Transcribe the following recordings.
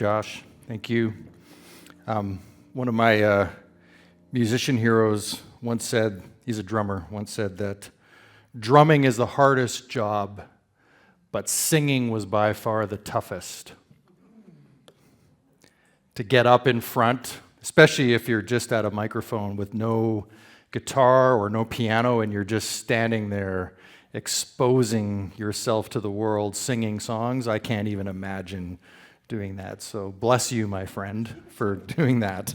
Josh. Thank you. One of my musician heroes once said, he's a drummer, once said that drumming is the hardest job, but singing was by far the toughest. To get up in front, especially if you're just at a microphone with no guitar or no piano and you're just standing there exposing yourself to the world, singing songs, I can't even imagine doing that. So bless you, my friend, for doing that.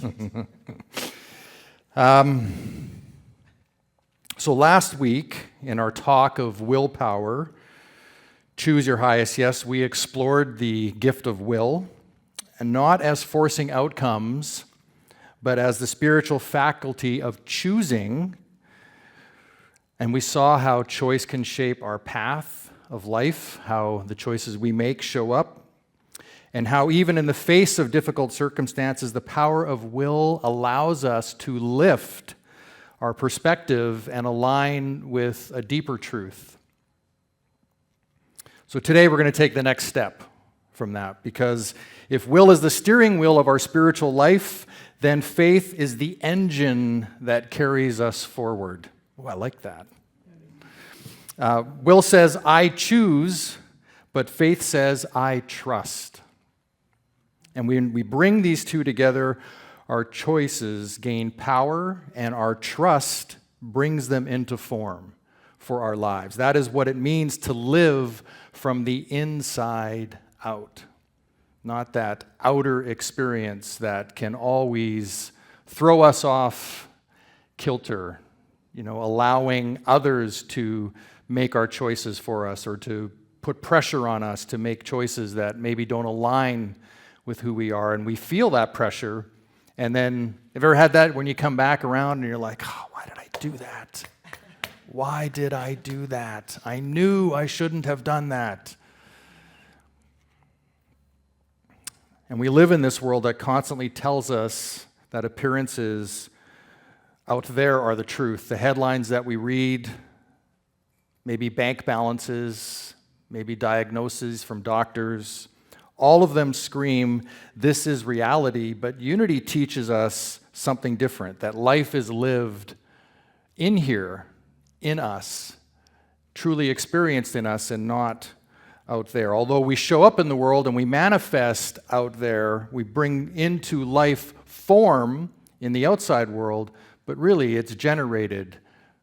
So last week, in our talk of willpower, choose your highest yes, we explored the gift of will, and not as forcing outcomes, but as the spiritual faculty of choosing. And we saw how choice can shape our path of life, how the choices we make show up, and how even in the face of difficult circumstances, the power of will allows us to lift our perspective and align with a deeper truth. So today we're going to take the next step from that, because if will is the steering wheel of our spiritual life, then faith is the engine that carries us forward. Oh, I like that. Will says, I choose, but faith says, I trust. And when we bring these two together, our choices gain power, and our trust brings them into form for our lives. That is what it means to live from the inside out. Not that outer experience that can always throw us off kilter, allowing others to make our choices for us or to put pressure on us to make choices that maybe don't align with who we are. And we feel that pressure. And then, have you ever had that when you come back around and you're like, oh, why did I do that? Why did I do that? I knew I shouldn't have done that. And we live in this world that constantly tells us that appearances out there are the truth. The headlines that we read, maybe bank balances, maybe diagnoses from doctors, all of them scream, this is reality, but unity teaches us something different, that life is lived in here, in us, truly experienced in us and not out there. Although we show up in the world and we manifest out there, we bring into life form in the outside world, but really it's generated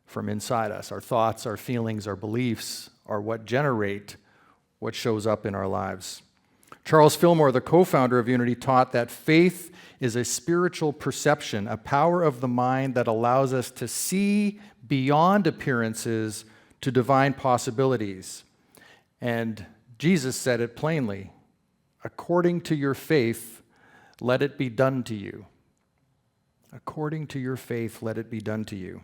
from inside us. Our thoughts, our feelings, our beliefs are what generate what shows up in our lives. Charles Fillmore, the co-founder of Unity, taught that faith is a spiritual perception, a power of the mind that allows us to see beyond appearances to divine possibilities. And Jesus said it plainly, according to your faith, let it be done to you. According to your faith, let it be done to you.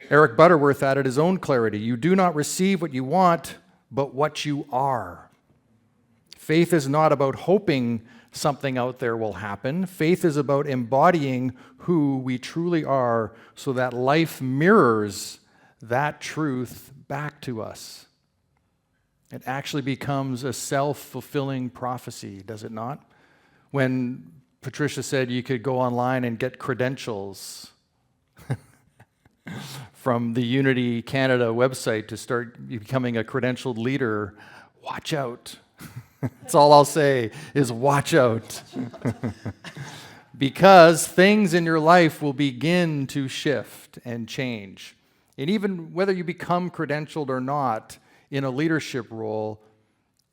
Eric Butterworth added his own clarity. You do not receive what you want, but what you are. Faith is not about hoping something out there will happen. Faith is about embodying who we truly are so that life mirrors that truth back to us. It actually becomes a self-fulfilling prophecy, does it not? When Patricia said you could go online and get credentials from the Unity Canada website to start becoming a credentialed leader, watch out. That's all I'll say is watch out. Because things in your life will begin to shift and change. And even whether you become credentialed or not in a leadership role,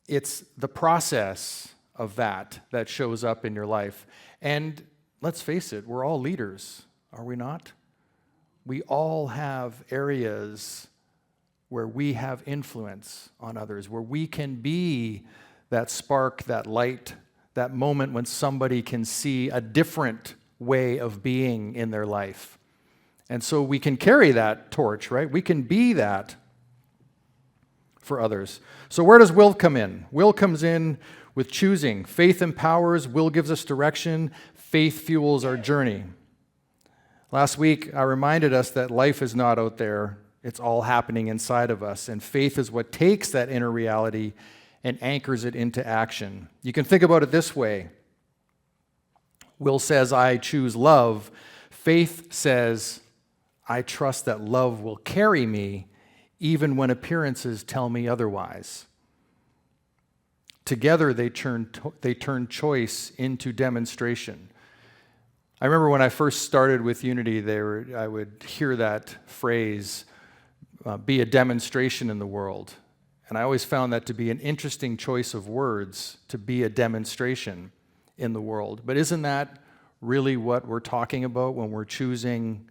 it's the process of that shows up in your life. And let's face it, we're all leaders, are we not? We all have areas where we have influence on others, where we can be that spark, that light, that moment when somebody can see a different way of being in their life. And so we can carry that torch, right? We can be that for others. So where does will come in? Will comes in with choosing. Faith empowers, will gives us direction, faith fuels our journey. Last week, I reminded us that life is not out there. It's all happening inside of us. And faith is what takes that inner reality and anchors it into action. You can think about it this way. Will says, I choose love. Faith says, I trust that love will carry me even when appearances tell me otherwise. Together, they turn choice into demonstration. I remember when I first started with Unity, I would hear that phrase, be a demonstration in the world. And I always found that to be an interesting choice of words, to be a demonstration in the world. But isn't that really what we're talking about when we're choosing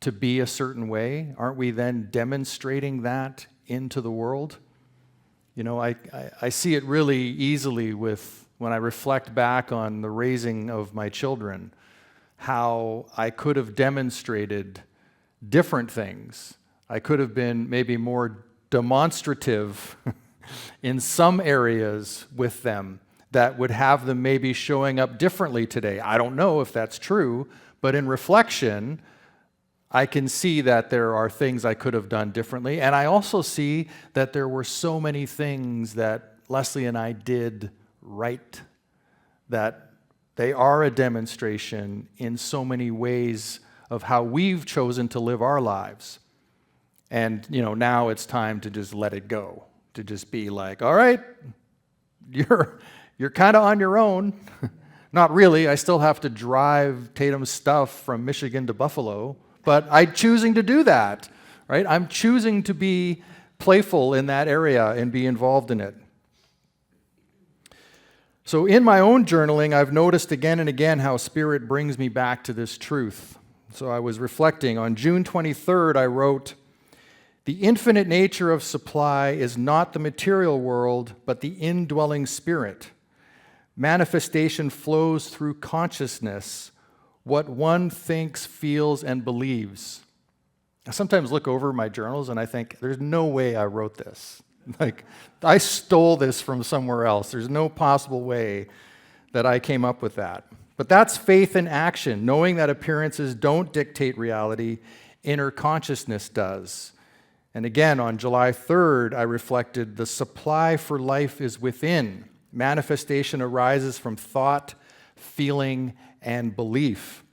to be a certain way? Aren't we then demonstrating that into the world? You know, I see it really easily when I reflect back on the raising of my children, how I could have demonstrated different things. I could have been maybe more demonstrative in some areas with them that would have them maybe showing up differently today. I don't know if that's true, but in reflection, I can see that there are things I could have done differently. And I also see that there were so many things that Leslie and I did right, that they are a demonstration in so many ways of how we've chosen to live our lives. And, you know, now it's time to just let it go, to just be like, all right, you're kind of on your own. Not really. I still have to drive Tatum's stuff from Michigan to Buffalo, but I'm choosing to do that, right? I'm choosing to be playful in that area and be involved in it. So in my own journaling, I've noticed again and again how Spirit brings me back to this truth. So I was reflecting. On June 23rd, I wrote, the infinite nature of supply is not the material world, but the indwelling spirit. Manifestation flows through consciousness, what one thinks, feels, and believes. I sometimes look over my journals and I think, there's no way I wrote this. Like, I stole this from somewhere else. There's no possible way that I came up with that. But that's faith in action, knowing that appearances don't dictate reality, inner consciousness does. And again, on July 3rd, I reflected, the supply for life is within. Manifestation arises from thought, feeling, and belief.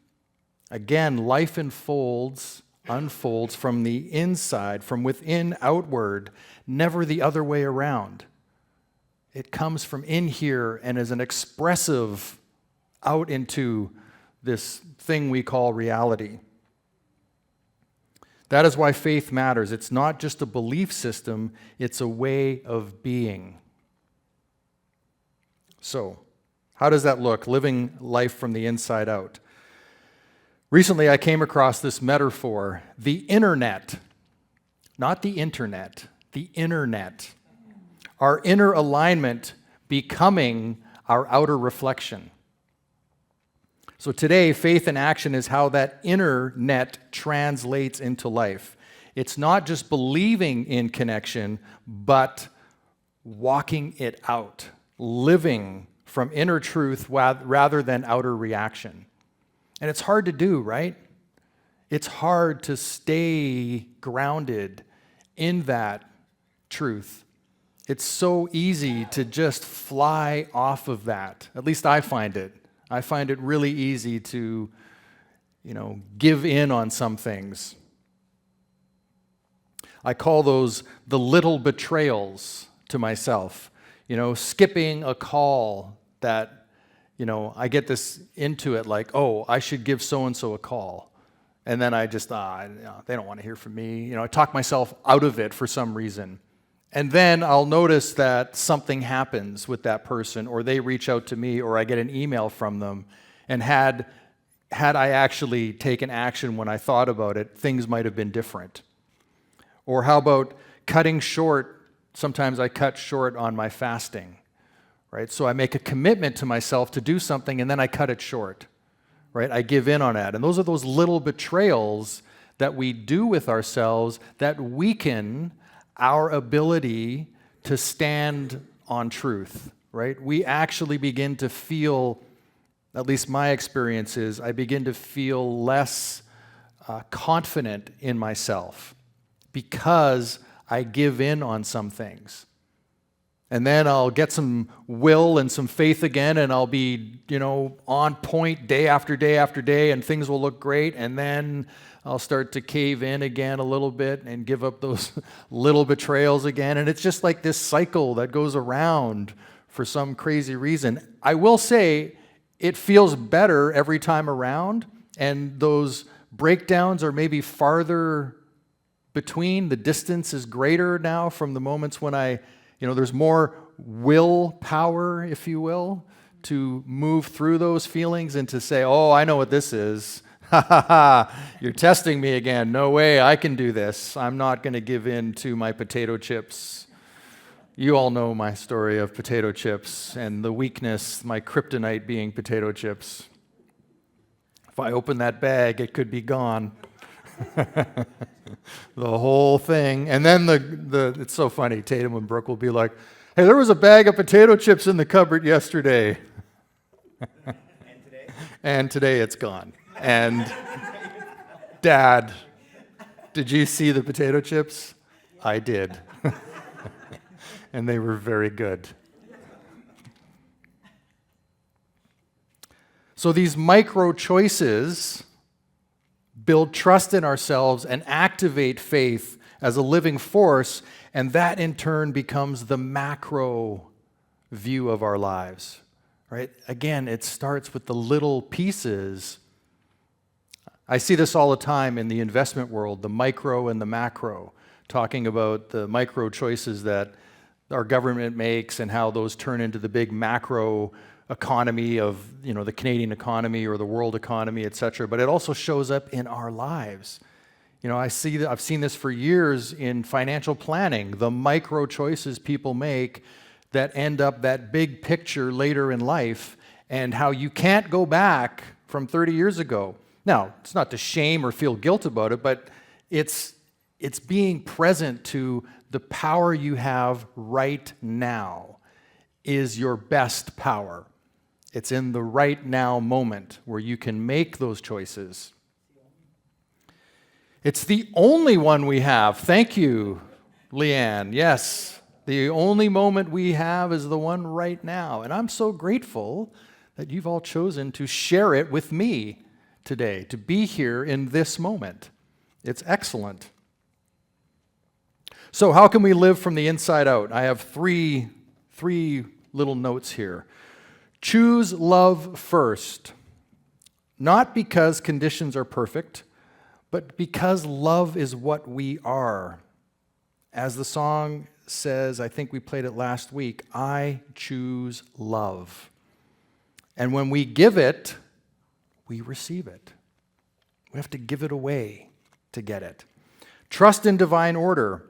Again, life unfolds from the inside, from within outward, never the other way around. It comes from in here and is an expressive out into this thing we call reality. That is why faith matters. It's not just a belief system, it's a way of being. So, how does that look, living life from the inside out? Recently, I came across this metaphor, the internet, not the internet, the internet. Our inner alignment becoming our outer reflection. So today, faith in action is how that inner net translates into life. It's not just believing in connection, but walking it out, living from inner truth rather than outer reaction. And it's hard to do, right? It's hard to stay grounded in that truth. It's so easy to just fly off of that. At least I find it. I find it really easy to, give in on some things. I call those the little betrayals to myself. Skipping a call that, I get this into it like, oh, I should give so-and-so a call. And then I just, they don't want to hear from me. I talk myself out of it for some reason. And then I'll notice that something happens with that person, or they reach out to me, or I get an email from them. And had I actually taken action when I thought about it, things might have been different. Or how about cutting short? Sometimes I cut short on my fasting, right? So I make a commitment to myself to do something, and then I cut it short, right? I give in on that. And those are those little betrayals that we do with ourselves that weaken our ability to stand on truth, right? We actually begin to feel, at least my experience is, I begin to feel less confident in myself because I give in on some things. And then I'll get some will and some faith again, and I'll be, on point day after day after day, and things will look great. And then I'll start to cave in again a little bit and give up those little betrayals again. And it's just like this cycle that goes around for some crazy reason. I will say it feels better every time around, and those breakdowns are maybe farther between. The distance is greater now from the moments when there's more willpower, if you will, to move through those feelings and to say, oh, I know what this is. Ha ha ha, you're testing me again. No way, I can do this. I'm not going to give in to my potato chips. You all know my story of potato chips and the weakness, my kryptonite being potato chips. If I open that bag, it could be gone. The whole thing. And then it's so funny, Tatum and Brooke will be like, hey, there was a bag of potato chips in the cupboard yesterday. And today it's gone. And Dad, did you see the potato chips? I did. And they were very good. So these micro choices build trust in ourselves and activate faith as a living force, and that in turn becomes the macro view of our lives, right? Again, it starts with the little pieces. I see this all the time in the investment world, the micro and the macro, talking about the micro choices that our government makes and how those turn into the big macro economy of the Canadian economy or the world economy, et cetera. But it also shows up in our lives. I've seen this for years in financial planning, the micro choices people make that end up that big picture later in life, and how you can't go back from 30 years ago. Now, it's not to shame or feel guilt about it, but it's being present to the power you have right now is your best power. It's in the right now moment where you can make those choices. It's the only one we have. Thank you, Leanne. Yes, the only moment we have is the one right now. And I'm so grateful that you've all chosen to share it with me today, to be here in this moment. It's excellent. So how can we live from the inside out? I have three little notes here. Choose love first, not because conditions are perfect, but because love is what we are. As the song says, I think we played it last week, I choose love. And when we give it, we receive it. We have to give it away to get it. Trust in divine order.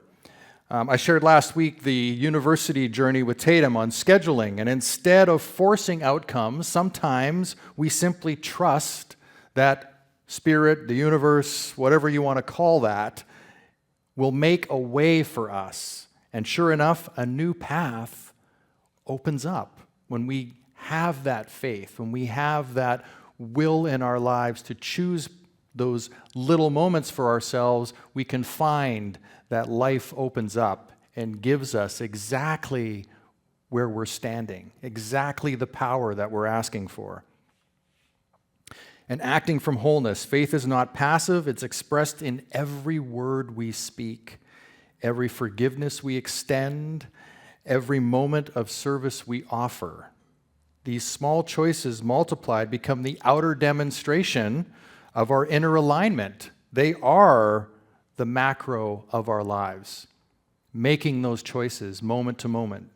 I shared last week the university journey with Tatum on scheduling, and instead of forcing outcomes, sometimes we simply trust that spirit, the universe, whatever you want to call that, will make a way for us. And sure enough, a new path opens up when we have that faith, when we have that will in our lives to choose those little moments for ourselves. We can find that life opens up and gives us exactly where we're standing, exactly the power that we're asking for. And acting from wholeness. Faith is not passive, it's expressed in every word we speak, every forgiveness we extend, every moment of service we offer. These small choices multiplied become the outer demonstration of our inner alignment. They are the macro of our lives, making those choices moment to moment,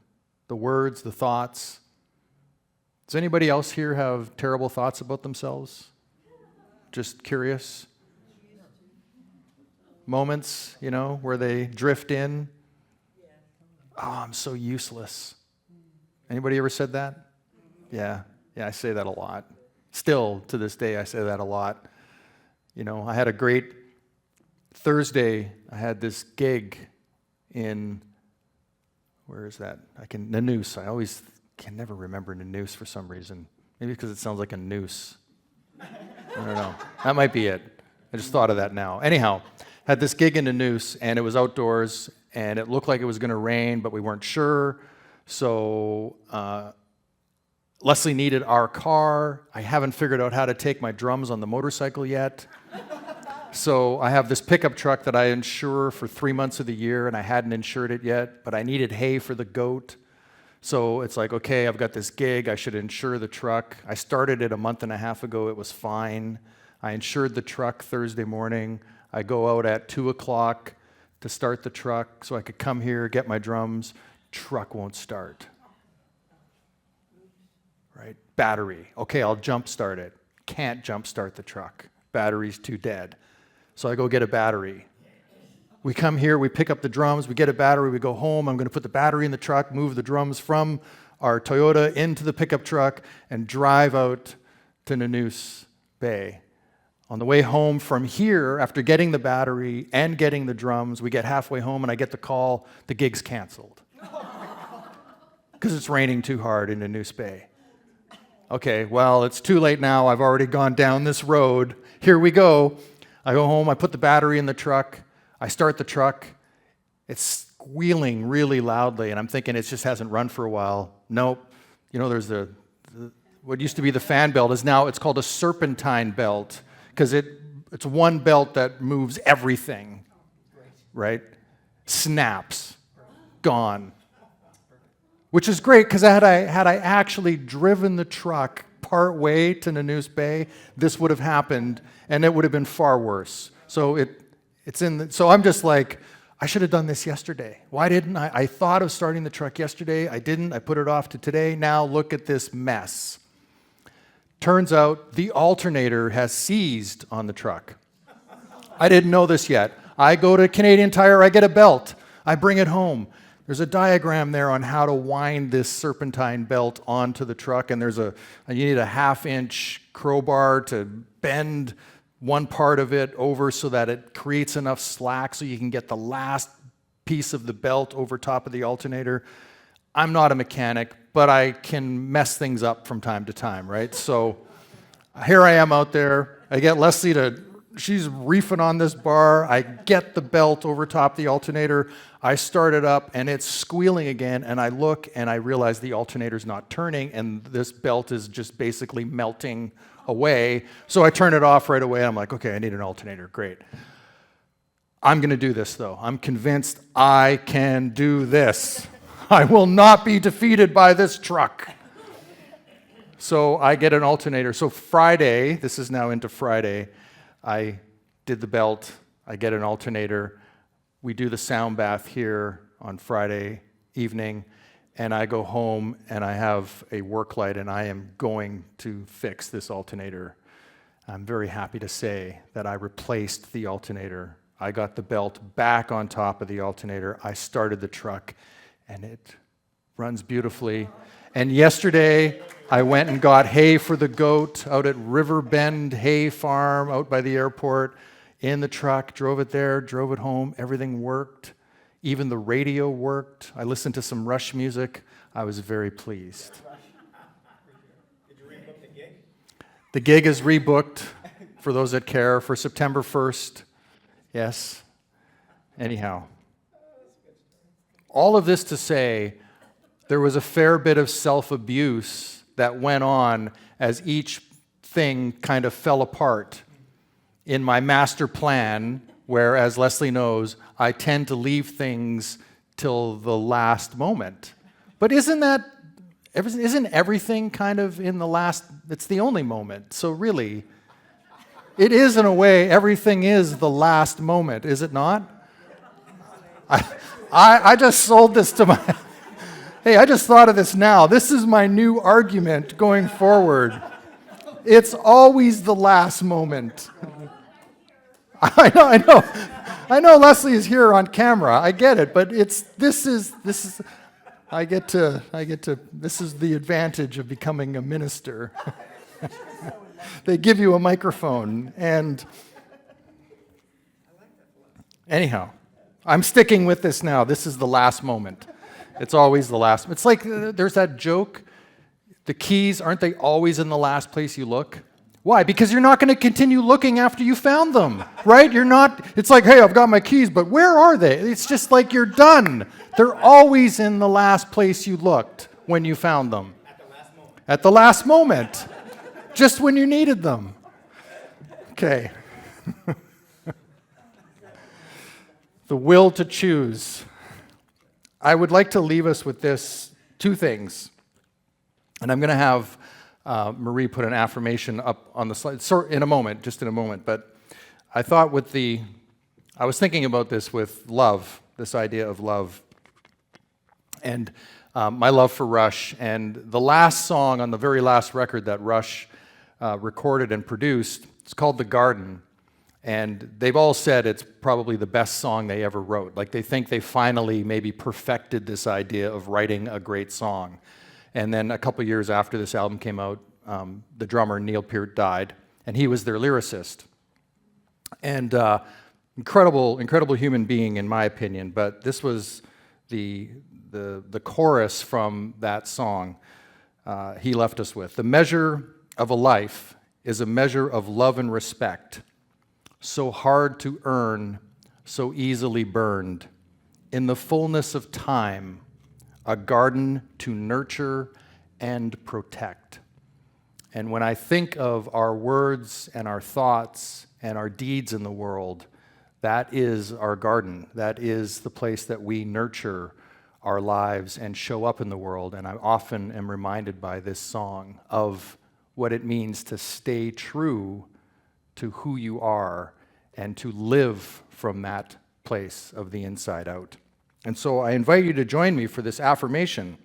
the words, the thoughts. Does anybody else here have terrible thoughts about themselves? Just curious? Moments, where they drift in. Oh, I'm so useless. Anybody ever said that? Yeah, I say that a lot. Still, to this day, I say that a lot. I had a great Thursday, I had this gig in, where is that? Nanooz. I always can never remember Nanooz for some reason. Maybe because it sounds like a noose. I don't know. That might be it. I just thought of that now. Anyhow, had this gig in Nanooz, and it was outdoors, and it looked like it was going to rain, but we weren't sure. So Leslie needed our car. I haven't figured out how to take my drums on the motorcycle yet. So I have this pickup truck that I insure for 3 months of the year, and I hadn't insured it yet, but I needed hay for the goat. So it's like, okay, I've got this gig, I should insure the truck. I started it a month and a half ago, it was fine. I insured the truck Thursday morning. I go out at 2 o'clock to start the truck so I could come here, get my drums. Truck won't start. Right? Battery. Okay, I'll jump start it. Can't jump start the truck. Battery's too dead. So I go get a battery. We come here, we pick up the drums, we get a battery, we go home. I'm going to put the battery in the truck, move the drums from our Toyota into the pickup truck, and drive out to Nanoose Bay. On the way home from here, after getting the battery and getting the drums, we get halfway home and I get the call, the gig's canceled. Because it's raining too hard in Nanoose Bay. Okay, well, it's too late now. I've already gone down this road. Here we go. I go home, I put the battery in the truck, I start the truck. It's squealing really loudly, and I'm thinking it just hasn't run for a while. Nope. You know, there's what used to be the fan belt is now, it's called a serpentine belt, because it's one belt that moves everything, right? Snaps, gone. Which is great, because had I actually driven the truck part way to Nanoose Bay, this would have happened, and it would have been far worse. So so I'm just like, I should have done this yesterday. Why didn't I? I thought of starting the truck yesterday. I didn't. I put it off to today. Now look at this mess. Turns out the alternator has seized on the truck. I didn't know this yet. I go to Canadian Tire, I get a belt. I bring it home. There's a diagram there on how to wind this serpentine belt onto the truck, and you need a 1/2-inch crowbar to bend one part of it over so that it creates enough slack so you can get the last piece of the belt over top of the alternator. I'm not a mechanic, but I can mess things up from time to time, right? So here I am out there. I get Leslie she's reefing on this bar. I get the belt over top the alternator. I start it up, and it's squealing again, and I look, and I realize the alternator's not turning, and this belt is just basically melting away. So I turn it off right away. I'm like, okay, I need an alternator. Great. I'm going to do this, though. I'm convinced I can do this. I will not be defeated by this truck. So I get an alternator. So Friday, this is now into Friday, I did the belt. I get an alternator. We do the sound bath here on Friday evening, and I go home and I have a work light, and I am going to fix this alternator. I'm very happy to say that I replaced the alternator. I got the belt back on top of the alternator. I started the truck, and it runs beautifully. And yesterday, I went and got hay for the goat out at Riverbend Hay Farm out by the airport in the truck, drove it there, drove it home. Everything worked. Even the radio worked. I listened to some Rush music. I was very pleased. Did you rebook the gig? The gig is rebooked, for those that care, for September 1st. Yes. Anyhow. All of this to say, there was a fair bit of self-abuse that went on as each thing kind of fell apart in my master plan, where, as Leslie knows, I tend to leave things till the last moment. But isn't everything kind of in the last, it's the only moment. So really, it is in a way, everything is the last moment, is it not? I just sold this to my, hey, I just thought of this now. This is my new argument going forward. It's always the last moment. I know Leslie is here on camera. I get it, but this is the advantage of becoming a minister. They give you a microphone, and anyhow, I'm sticking with this now. This is the last moment. It's always the last. It's like there's that joke. The keys, aren't they always in the last place you look? Why? Because you're not going to continue looking after you found them, right? You're not, it's like, hey, I've got my keys, but where are they? It's just like you're done. They're always in the last place you looked when you found them. At the last moment. At the last moment, just when you needed them. Okay. The will to choose. I would like to leave us with this, two things. And I'm going to have Marie put an affirmation up on the slide in a moment, just in a moment. But I thought I was thinking about this with love, this idea of love. And my love for Rush. And the last song on the very last record that Rush recorded and produced, it's called The Garden. And they've all said it's probably the best song they ever wrote. Like they think they finally maybe perfected this idea of writing a great song. And then a couple years after this album came out, the drummer Neil Peart died, and he was their lyricist. And incredible human being in my opinion. But this was the chorus from that song he left us with. The measure of a life is a measure of love and respect. So hard to earn, so easily burned. In the fullness of time, a garden to nurture and protect. And when I think of our words and our thoughts and our deeds in the world, that is our garden. That is the place that we nurture our lives and show up in the world. And I often am reminded by this song of what it means to stay true to who you are and to live from that place of the inside out. And so I invite you to join me for this affirmation.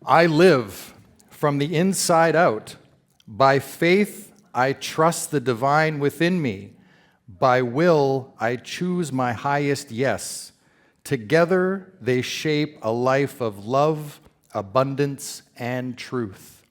I live from the inside out. By faith, I trust the divine within me. By will, I choose my highest yes. Together, they shape a life of love, abundance, and truth.